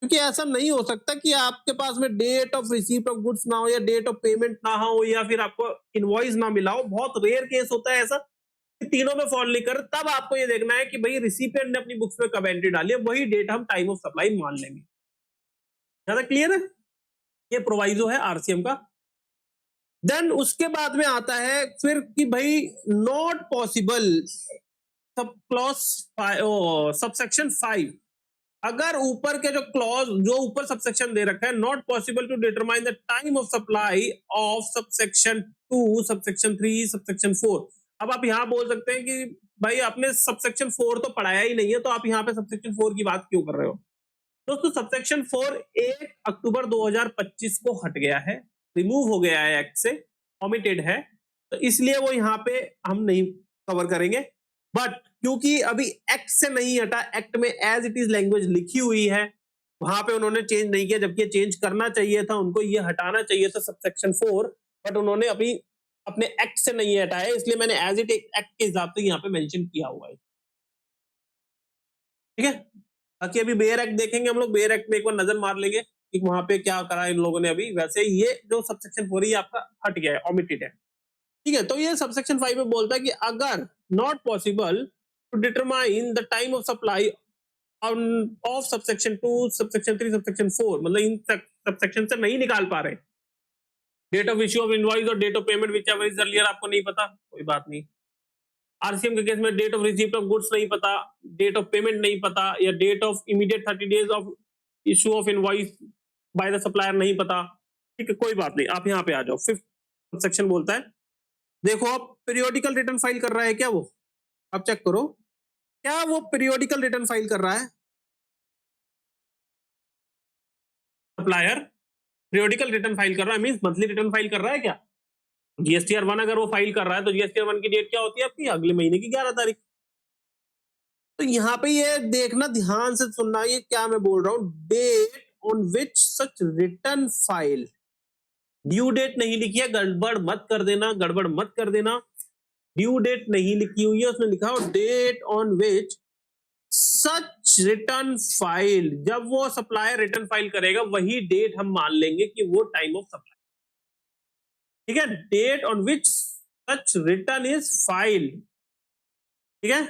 क्योंकि ऐसा नहीं हो सकता कि आपके पास में date of receipt of goods ना हो, या डेट ऑफ पेमेंट ना हो, या फिर आपको इनवॉइस ना मिला हो। बहुत रेयर केस होता है ऐसा कि तीनों में फॉल नहीं कर, तब आपको ये देखना है कि भाई रिसिपिएंट ने अपनी बुक्स में कब एंट्री डाली है, वही डेट हम टाइम ऑफ सप्लाई मान लेंगे। ज्यादा क्लियर है? ये प्रोवाइजो है आरसीएम का। देन उसके बाद में आता है फिर कि भाई not possible, sub clause subsection 5, अगर ऊपर के जो क्लॉज, जो ऊपर सबसेक्शन दे रखा है, not possible to determine the time of supply of subsection 2, subsection 3, subsection 4। अब आप यहां बोल सकते हैं कि भाई आपने सबसेक्शन 4 तो पढ़ाया ही नहीं है, तो आप यहां पे सबसेक्शन 4 की बात क्यों कर रहे हो? दोस्तों सबसेक्शन 4 1 अक्टूबर 2025 को हट गया है, रिमूव हो गया है एक्ट से, ओमिटेड है, तो इसलिए वो यहाँ पे हम नहीं कवर करेंगे। बट क्योंकि अभी एक्ट से नहीं हटा, एक्ट में एज इट इज लैंग्वेज लिखी हुई है, वहां पे उन्होंने चेंज नहीं किया, जबकि चेंज करना चाहिए था, उनको ये हटाना चाहिए था सबसेक्शन 4, बट उन्होंने अभी अपने एक्ट से नहीं हटाया, इसलिए मैंने एज इट एक्ट के हिसाब से यहाँ पे मेंशन किया हुआ है, ठीक है। बाकी अभी बेयर एक्ट देखेंगे हम लोग, बेयर एक्ट में एक बार नजर मार लेंगे कि वहां पे क्या करा इन लोगों ने अभी। वैसे ये जो सबसेक्शन 4 है आपका हट गया है, ओमिटेड है, ठीक है। तो ये सबसेक्शन 5 में बोलता है कि अगर not possible to determine the time of supply of subsection 2, subsection 3, subsection 4, मतलब इन सबसेक्शन से नहीं निकाल पा रहे, date of issue of invoice और date of payment whichever is earlier आपको नहीं पता, कोई बात नहीं। आरसीएम के केस में date of receipt of goods नहीं पता, डेट ऑफ पेमेंट नहीं पता, या date of immediate 30 days of issue of invoice by the supplier नहीं पता, ठीक है, कोई बात नहीं। आप यहाँ पे आ जाओ, 5th सेक्शन बोलता है, देखो आप पीरियोडिकल रिटर्न फाइल कर रहा है क्या वो, आप चेक करो, क्या वो पीरियोडिकल रिटर्न फाइल कर रहा है सप्लायर? पीरियोडिकल रिटर्न फाइल कर रहा है मींस मंथली रिटर्न फाइल कर रहा है क्या? जीएसटीआर 1 अगर वो फाइल कर रहा है, तो जीएसटीआर 1 की डेट क्या होती है आपकी? अगले महीने की 11 तारीख। तो यहाँ पे ये देखना, ध्यान से सुनना, ये क्या मैं बोल रहा हूं, date on which such return file, due date नहीं लिखी है, गड़बड़ मत कर देना, गड़बड़ मत कर देना, ड्यू डेट नहीं लिखी हुई है, उसने लिखा हो date on which such return file. जब वो सप्लायर रिटर्न फाइल करेगा, वही डेट हम मान लेंगे कि वो टाइम ऑफ सप्लाई, ठीक है। Date on which such return is file, ठीक है।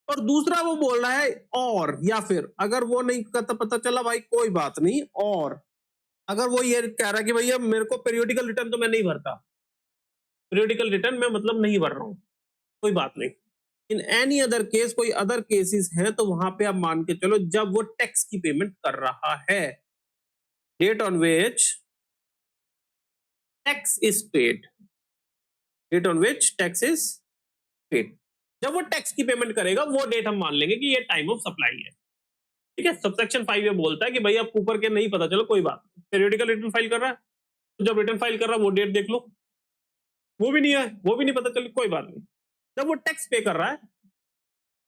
और दूसरा वो बोल रहा है और, या फिर अगर वो नहीं करता, पता चला भाई कोई बात नहीं, और अगर वो ये कह रहा है कि भैया मेरे को पीरियोडिकल रिटर्न तो मैं नहीं भरता, पीरियोडिकल रिटर्न मैं मतलब नहीं भर रहा हूं, कोई बात नहीं। इन एनी अदर केस, कोई अदर केसेस हैं, तो वहां पे आप मान के चलो जब वो टैक्स की पेमेंट कर रहा है, date on which tax is paid, date on which tax is paid, जब वो टैक्स की पेमेंट करेगा, वो डेट हम मान लेंगे कि ये टाइम ऑफ सप्लाई है, ठीक है। सबसेक्शन 5 ये बोलता है कि भाई आप ऊपर के नहीं पता चलो, कोई बात, पीरियोडिकल रिटर्न फाइल कर रहा है, तो जब रिटर्न फाइल कर रहा है वो डेट देख लो, वो भी नहीं है, वो भी नहीं पता चली, कोई बात नहीं। जब वो टैक्स पे कर रहा है,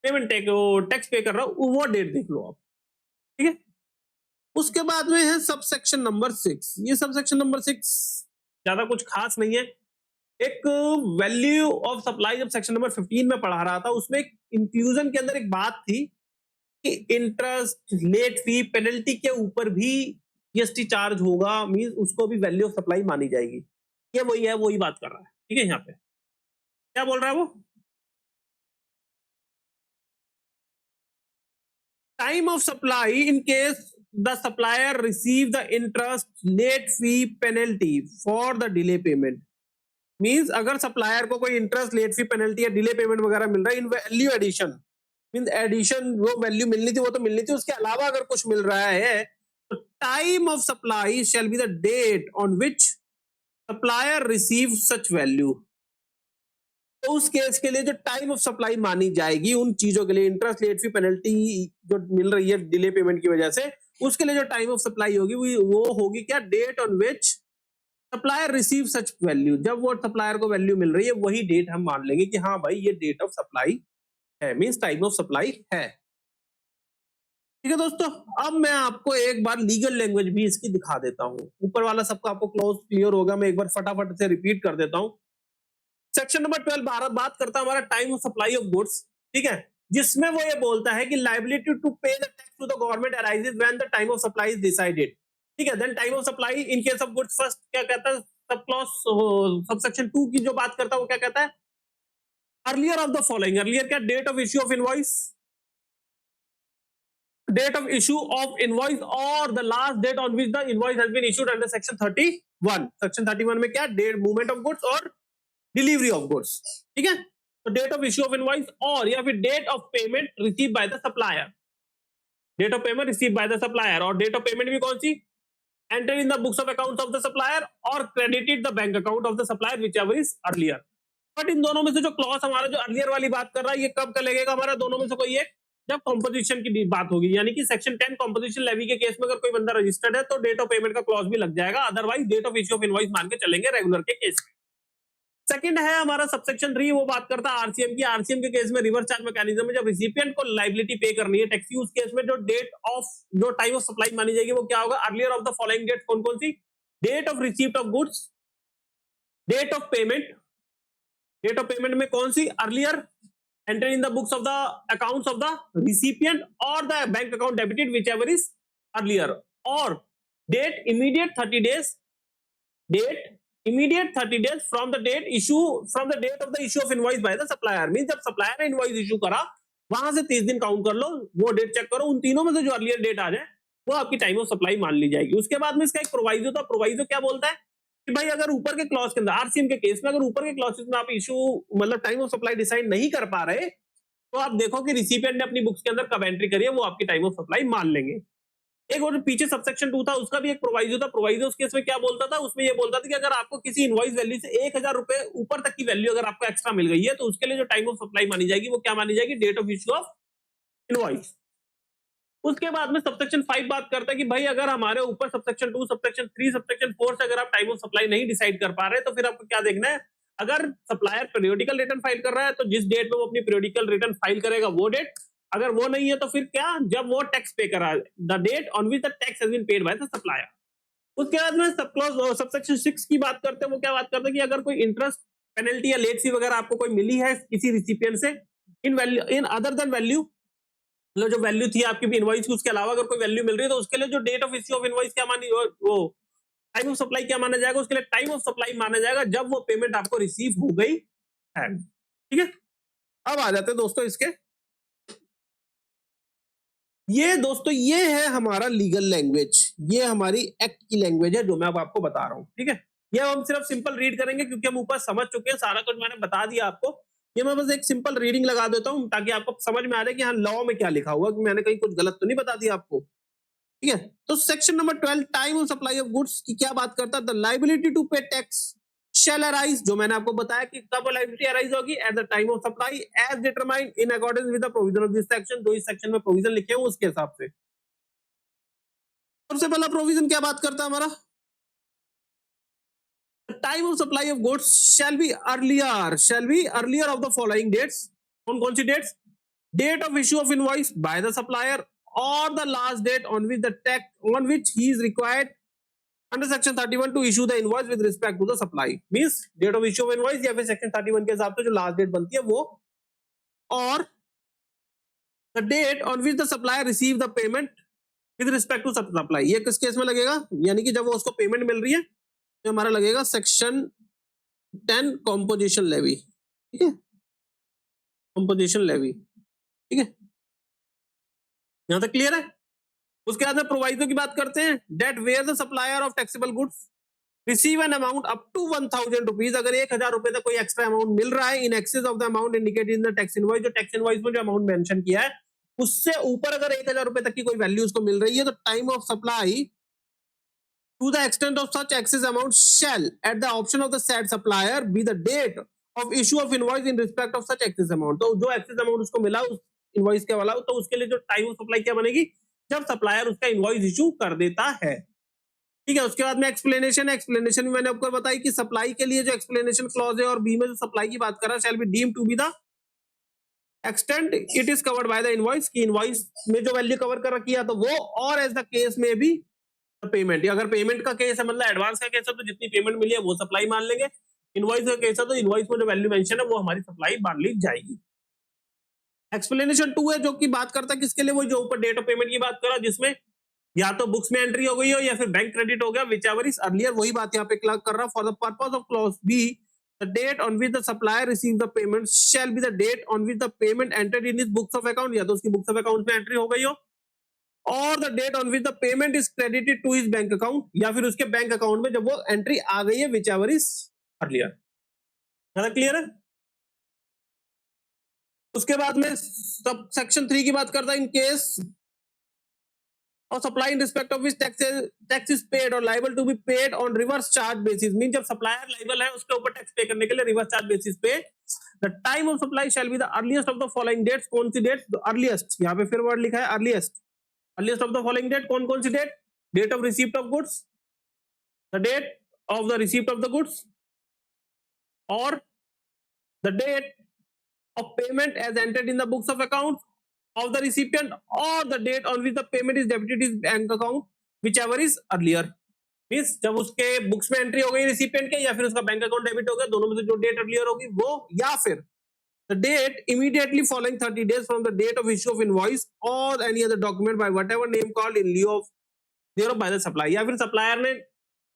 पेमेंट टैक्स पे कर रहा है, वो डेट देख लो आप, ठीक है। उसके बाद में है सबसेक्शन नंबर 6। ये सबसेक्शन नंबर 6 ज्यादा कुछ खास नहीं है, एक वैल्यू ऑफ सप्लाई, जब सेक्शन नंबर 15 में पढ़ा रहा था, उसमें एक इंक्लूजन के अंदर एक बात थी कि इंटरेस्ट, लेट फी, पेनल्टी के ऊपर भी जीएसटी चार्ज होगा, मींस उसको भी वैल्यू ऑफ सप्लाई मानी जाएगी। ये वही है, वही बात कर रहा है, ठीक है। यहाँ पे क्या बोल रहा है वो, time of supply in case the supplier receive the interest, late fee, penalty for the delay payment, means अगर सप्लायर को कोई इंटरेस्ट, लेट फी, पेनल्टी या डिले पेमेंट वगैरह मिल रहा है, in value addition, means addition, वो वैल्यू मिलनी थी वो तो मिलनी थी, उसके अलावा अगर कुछ मिल रहा है, तो time of supply shall be the date on which supplier receive such value. तो उस केस के लिए जो टाइम ऑफ सप्लाई मानी जाएगी उन चीजों के लिए, इंटरेस्ट, लेट फी, पेनल्टी जो मिल रही है डिले पेमेंट की वजह से, उसके लिए जो टाइम ऑफ सप्लाई होगी वो होगी क्या, date on which supplier receive such value. जब वो सप्लायर को वैल्यू मिल रही है वही डेट हम मान लेंगे कि हाँ भाई ये डेट ऑफ सप्लाई है, मींस टाइम ऑफ सप्लाई है। ठीक है दोस्तों, अब मैं आपको एक बार लीगल लैंग्वेज भी इसकी दिखा देता हूं। ऊपर वाला सबका आपको क्लोज क्लियर होगा, मैं एक बार फटाफट से रिपीट कर देता हूं। सेक्शन नंबर 12 बात करता है हमारा time of supply of goods, ठीक है, जिसमें वो ये बोलता है कि liability to pay the tax to the government arises when the time of supply is decided. ठीक है, then time of supply in case of goods, first क्या कहता है, सब क्लॉज सबसेक्शन 2 की जो बात करता है वो क्या कहता है, earlier of the following. Earlier क्या, date of issue of invoice, date of issue of invoice or the last date on which the invoice has been issued under section 31। section 31 में क्या, डेट मूवमेंट ऑफ गुड्स और delivery of goods. ठीक है, तो date of issue of invoice और या फिर date of payment receive by the supplier, date of payment receive by the supplier. और डेट ऑफ पेमेंट भी कौन सी, enter in the books of accounts of the supplier और credited the bank account of the supplier whichever is earlier. But इन दोनों में से जो क्लॉज हमारा जो अर्लियर वाली बात कर रहा है ये कब का लगेगा हमारा, दोनों में से कोई एक, जब कॉम्पोजिशन की बात होगी, यानी कि सेक्शन 10 कॉम्पोजिशन लेवी के केस में अगर कोई बंदा रजिस्टर्ड है तो डेट ऑफ पेमेंट का क्लॉज भी लग जाएगा, otherwise date of issue of invoice मान के चलेंगे रेगुलर के केस में। सेकंड है हमारा सबसेक्शन 3, वो बात करता है आरसीएम की। आरसीएम के केस में रिवर्स चार्ज मैकेनिज्म में जब रिसिपिएंट को लायबिलिटी पे करनी है टैक्स की, उस केस में जो डेट ऑफ जो टाइम ऑफ सप्लाई मानी जाएगी वो क्या होगा, earlier of the following date. कौन कौन सी, date of receipt of goods, date of payment, date of payment में कौन सी, earlier, enter in the books of the accounts of the recipient or the bank account debited whichever is earlier, or date immediate 30 days, date immediate 30 days from the date issue, from the date of the issue of invoice by the supplier। Mean जब supplier ने invoice issue करा वहां से 30 दिन count कर लो, वो date check करो, उन तीनों में से जो अर्लियर डेट आ जाए वो आपकी टाइम ऑफ सप्लाई मान ली जाएगी। उसके बाद में इसका एक प्रोवाइजो था। प्रोवाइजो क्या बोलता है कि भाई अगर ऊपर के क्लॉज के अंदर, आरसीएम के केस में अगर ऊपर के क्लॉजेस में आप इशू मतलब टाइम ऑफ सप्लाई डिसाइड नहीं कर पा रहे तो आप देखो कि रिसिपिएंट ने अपनी बुक्स के अंदर कब एंट्री करी है, वो आपकी टाइम ऑफ सप्लाई मान लेंगे। एक और पीछे सबसेक्शन 2 था, उसका भी एक प्रोवाइजो था। प्रोवाइजो उस केस में क्या बोलता था, उसमें ये बोलता था कि अगर आपको किसी इनवॉइस वैल्यू से 1000 रुपए ऊपर तक की वैल्यू अगर आपको एक्स्ट्रा मिल गई है तो उसके लिए जो टाइम ऑफ सप्लाई मानी जाएगी वो क्या मानी जाएगी, date of issue of invoice. उसके बाद में सबसेक्शन 5 बात करता है कि भाई अगर हमारे ऊपर सबसेक्शन 2, सबसेक्शन 3, सबसेक्शन 4 से अगर आप टाइम ऑफ सप्लाई नहीं डिसाइड कर पा रहे तो फिर आपको क्या देखना है, अगर सप्लायर पीरियोडिकल रिटर्न फाइल कर रहा है तो जिस डेट में वो अपनी पीरियोडिकल रिटर्न फाइल करेगा वो डेट, अगर वो नहीं है तो फिर क्या, जब वो टैक्स पे करा, the date on which the tax has been paid by the supplier. उसके बाद में सब क्लॉज सबसेक्शन 6 की बात करते हैं। वो क्या बात करते हैं कि अगर कोई इंटरेस्ट, पेनल्टी या लेट फी वगैरह आपको कोई मिली है किसी रिसिपिएंट से in value, in other than value, मतलब जो वैल्यू थी आपकी इनवॉइस की उसके अलावा अगर कोई वैल्यू मिल रही है तो उसके लिए जो date of issue of invoice क्या मानी, वो टाइम ऑफ सप्लाई क्या माना जाएगा, उसके लिए टाइम ऑफ सप्लाई माना जाएगा जब वो पेमेंट आपको रिसीव हो गई है। ठीक है, अब आ जाते हैं दोस्तों इसके, ये दोस्तों ये है हमारा लीगल लैंग्वेज, ये हमारी एक्ट की लैंग्वेज है जो मैं अब आपको बता रहा हूं। ठीक है, ये हम सिर्फ सिंपल रीड करेंगे क्योंकि हम ऊपर समझ चुके हैं, सारा कुछ मैंने बता दिया आपको। ये मैं बस एक सिंपल रीडिंग लगा देता हूं ताकि आपको समझ में आ जाए कि हाँ लॉ में क्या लिखा हुआ, कि मैंने कहीं कुछ गलत तो नहीं बता दिया आपको। ठीक है, तो section number 12 time of supply of goods की क्या बात करता है, the liability to pay tax shall arise, जो मैंने आपको बताया कि कब लायबिलिटी अराइज होगी, at the time of supply as determined in accordance with the provision of this section. जो इस सेक्शन में प्रोविजन लिखे हुए उसके हिसाब से। सबसे पहला प्रोविजन क्या बात करता है हमारा, time of supply of goods shall be earlier of the following dates. कौन कौन सी dates, date of issue of invoice by the supplier or the last date on which he is required under section 31 to issue the invoice with respect to the supply। means date of issue of invoice या फिर section 31 के हिसाब से जो last date बनती है वो, और the date on which the supplier receive the payment with respect to supply। ये किस केस में लगेगा, यानी कि जब वो उसको पेमेंट मिल रही है तो हमारा लगेगा सेक्शन 10 कॉम्पोजिशन लेवी। ठीक है, कॉम्पोजिशन लेवी। ठीक है, यहां तक क्लियर है। उसके बाद में प्रोवाइजो की बात करते हैं, date where the supplier of taxable goods receive an amount up to 1000 rupees. अगर 1000 रुपए तक कोई एक्स्ट्रा अमाउंट मिल रहा है in excess of the amount indicated in the tax invoice, जो टैक्स इनवॉइस में जो अमाउंट मेंशन किया है उससे ऊपर अगर 1000 रुपए तक की कोई वैल्यू उसको मिल रही है तो time of supply to the extent of such excess amount shall at the option of the said supplier be the date of issue of invoice in respect of such excess amount। तो जो excess amount उसको मिला उस invoice के वाला, तो उसके लिए जो टाइम ऑफ सप्लाई क्या बनेगी, जब सप्लायर उसका इनवॉइस इशू कर देता है। ठीक है, उसके बाद में एक्सप्लेनेशन है। एक्सप्लेनेशन में मैंने आपको बताई कि सप्लाई के लिए जो एक्सप्लेनेशन क्लॉज है और बी में जो सप्लाई की बात कर रहा है, shall be deemed to be the extent it is covered by the invoice, की इनवॉइस में जो वैल्यू कवर कर रखी है तो वो, और एज द केस में भी पेमेंट, अगर पेमेंट का केस है मतलब एडवांस का केस है तो जितनी पेमेंट मिली है वो सप्लाई मान लेंगे, इनवॉइस का केस है तो इनवॉइस में जो वैल्यू मेंशन है वो हमारी सप्लाई मान ली जाएगी। एक्सप्लेनेशन 2 है जो कि बात करता है किसके लिए, वो जो ऊपर डेट ऑफ पेमेंट की बात कर रहा है, जिसमें या तो बुक्स में एंट्री हो गई हो या फिर बैंक क्रेडिट हो गया, विच एवर इज अर्लियर, वही बात यहाँ पे क्लर्क कर रहा है। For the purpose of clause B the date on which the supplier receive the payment shall be the date on which the payment entered in his books of account, या तो उसकी बुक्स ऑफ अकाउंट में entry हो गई हो, और the date on which the payment is credited to his bank account, या फिर उसके बैंक अकाउंट में जब वो एंट्री आ गई है, विच एवर इज अर्लियर। ज्यादा क्लियर है। उसके बाद में सब सेक्शन 3 की बात करता है, इन केस और supply in respect of which tax is paid और liable to be paid on reverse charge basis, mean जब सप्लायर लायबल है उसके ऊपर टैक्स पे करने के लिए रिवर्स चार्ज बेसिस पे, the time of supply shall be the earliest of the following dates. कौन सी डेट? अर्लीस्ट, यहाँ पे फिर वर्ड लिखा है earliest, earliest of the following date. कौन कौन सी date? Date of receipt of goods, the date of the receipt of the goods, और the date of payment as entered in the books of account of the recipient, or the date on which the payment is debited his bank account, whichever is earlier। Means जब उसके books में entry हो गई recipient के, या फिर उसका bank account debit हो गया, दोनों में से जो डेट अर्लियर होगी वो, या फिर the date immediately following 30 days from the date of issue of invoice or any other document by whatever name called in lieu of thereof by the supplier, या फिर सप्लायर ने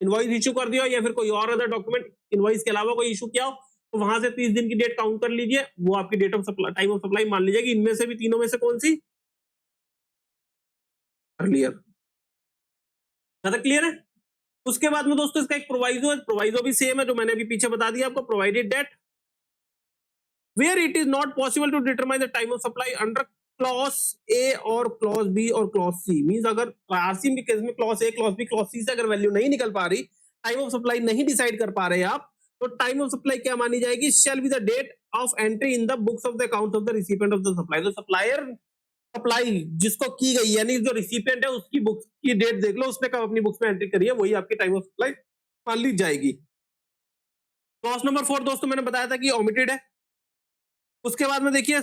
इनवॉइस इशू कर दिया या फिर कोई और अदर डॉक्यूमेंट इनवॉइस के अलावा कोई इशू किया हो, तो वहां से 30 दिन की डेट काउंट कर लीजिए, वो आपकी date of supply, time of supply मान लीजिएगी। इनमें से भी तीनों में से कौन सी? अर्लियर। ज्यादा क्लियर है। उसके बाद में दोस्तों इसका एक प्रोवाइजो है, प्रोवाइजो भी सेम है जो मैंने अभी पीछे बता दिया आपको, provided that where it is not possible to determine the time of supply under clause A और क्लॉज बी और क्लॉज सी, मींस अगर आरसी के केस में clause A, clause B, clause C से अगर वैल्यू नहीं निकल पा रही, टाइम ऑफ सप्लाई नहीं डिसाइड कर पा रहे आप, तो टाइम ऑफ सप्लाई क्या मानी जाएगी? Shall be the date of entry in the books of the account of the recipient of the supply. तो सप्लायर सप्लाई जिसको की गई, यानी जो रिसिपिएंट है उसकी बुक्स की डेट देख लो, उसने कब अपनी बुक्स में एंट्री करी है, वही आपकी टाइम ऑफ सप्लाई मान ली जाएगी। क्लॉज नंबर 4 दोस्तों मैंने बताया था कि ओमिटेड है। उसके बाद में देखिए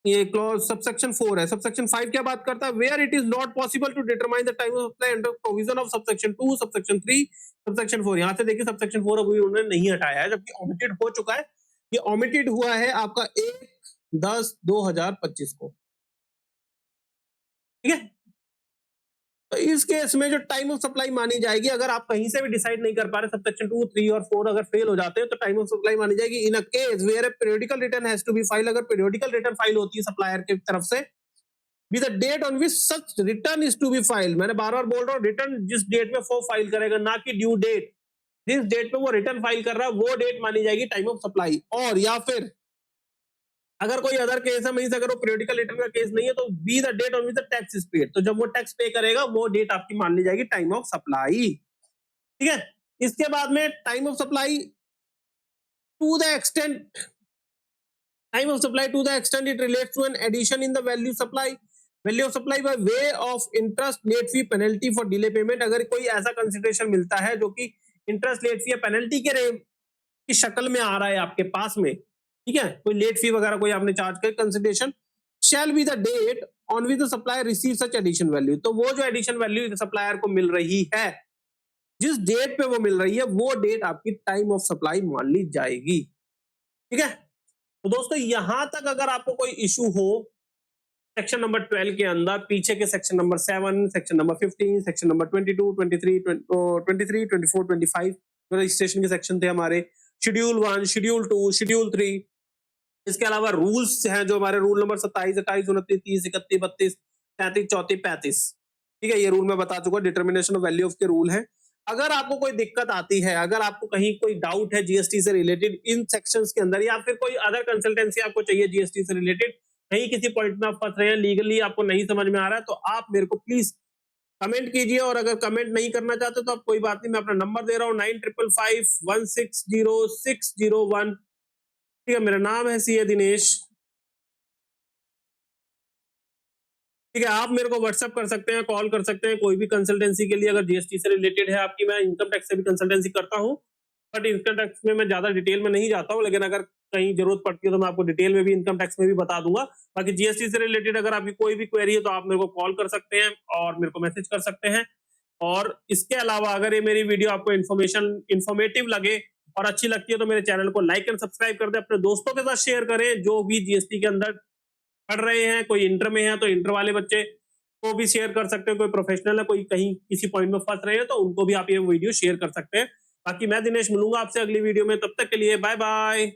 ये क्लॉज सबसेक्शन 4 है। सबसेक्शन 5 क्या बात करता है? Where it is not possible to determine the time of supply under provision of subsection 2, subsection 3, subsection 4। यहां से देखिए सबसेक्शन 4 अभी उन्होंने नहीं हटाया है, जबकि ओमिटेड हो चुका है। ये ओमिटेड हुआ है आपका 1/10/2025 को, ठीक है। तो इस केस में जो टाइम ऑफ सप्लाई मानी जाएगी, अगर आप कहीं से भी डिसाइड नहीं कर पा रहे, सबसेक्शन 2, 3 और 4 अगर फेल हो जाते हैं, तो टाइम ऑफ सप्लाई मानी जाएगी in a case where a periodical return has to be file. अगर पीरियोडिकल रिटर्न फाइल होती है सप्लायर की तरफ से, be the date on which such return is to be file. मैंने बार-बार बोल रहा हूं, रिटर्न जिस डेट में वो फाइल करेगा, ना कि ड्यू डेट, जिस डेट पे वो रिटर्न फाइल कर रहा है वो डेट मानी जाएगी टाइम ऑफ सप्लाई। और या फिर अगर कोई अदर केस है, मींस अगर वो पीरियोडिकल रिटर्न का केस नहीं है, तो be the date on which the tax is paid. तो जब वो टैक्स पे करेगा वो डेट आपकी मान ली जाएगी टाइम ऑफ सप्लाई, ठीक है। इसके बाद में time of supply to the extent, time of supply to the extent it relates to an addition in the value of supply by way of interest, late fee, penalty for delay payment। अगर कोई ऐसा consideration मिलता है जो कि interest, late फी या penalty के की शक्ल में आ रहा है आपके पास में, ठीक है, कोई लेट फी वगैरह कोई आपने चार्ज कर, consideration shall be the date on which the supplier receive such addition value. तो वो जो एडिशन वैल्यू सप्लायर को मिल रही है, जिस डेट पे वो मिल रही है, वो डेट आपकी टाइम ऑफ सप्लाई मान ली जाएगी, ठीक है। तो दोस्तों यहां तक अगर आपको कोई इशू हो सेक्शन नंबर 12 के अंदर, पीछे के section number 7, section number 15, section number 22, 23, 24, 25 registration के सेक्शन थे हमारे, शेड्यूल 1, शेड्यूल 2, शेड्यूल 3, इसके अलावा रूल्स हैं जो हमारे रूल नंबर 27, 28, 29, 30, 31, 32, 33, 34, 35, ठीक है। ये रूल मैं बता चुका, डिटर्मिनेशन ऑफ वैल्यू ऑफ के रूल है। अगर आपको कोई दिक्कत आती है, अगर आपको कहीं कोई डाउट है जीएसटी से रिलेटेड इन सेक्शंस के अंदर, या फिर कोई अदर कंसल्टेंसी आपको चाहिए जीएसटी से रिलेटेड, कहीं किसी पॉइंट में आप फंस रहे हैं, लीगली आपको नहीं समझ में आ रहा है, तो आप मेरे को प्लीज कमेंट कीजिए, और अगर कमेंट नहीं करना चाहते तो आप कोई बात नहीं, मैं अपना नंबर दे रहा हूँ 9555160601। ठीक है, मेरा नाम है सीए दिनेश। ठीक है, आप मेरे को व्हाट्सएप कर सकते हैं, कॉल कर सकते हैं, कोई भी कंसल्टेंसी के लिए अगर जीएसटी से रिलेटेड है आपकी। मैं इनकम टैक्स से भी कंसल्टेंसी करता हूँ, बट इनकम टैक्स में मैं ज्यादा डिटेल में नहीं जाता हूँ, लेकिन अगर कहीं जरूरत पड़ती है तो मैं आपको डिटेल में भी इनकम टैक्स में भी बता दूंगा। बाकी जीएसटी से रिलेटेड अगर आपकी कोई भी क्वेरी है तो आप मेरे को कॉल कर सकते हैं और मेरे को मैसेज कर सकते हैं। और इसके अलावा अगर ये मेरी वीडियो आपको इंफॉर्मेटिव लगे और अच्छी लगती है तो मेरे चैनल को लाइक एंड सब्सक्राइब कर दे, अपने दोस्तों के साथ शेयर करें जो भी जीएसटी के अंदर पढ़ रहे हैं। कोई इंटर में है तो इंटर वाले बच्चे को भी शेयर कर सकते हैं, कोई प्रोफेशनल है, कोई कहीं किसी पॉइंट में फंस रहे हैं तो उनको भी आप ये वीडियो शेयर कर सकते हैं। बाकी मैं दिनेश मिलूंगा आपसे अगली वीडियो में, तब तक के लिए बाय बाय।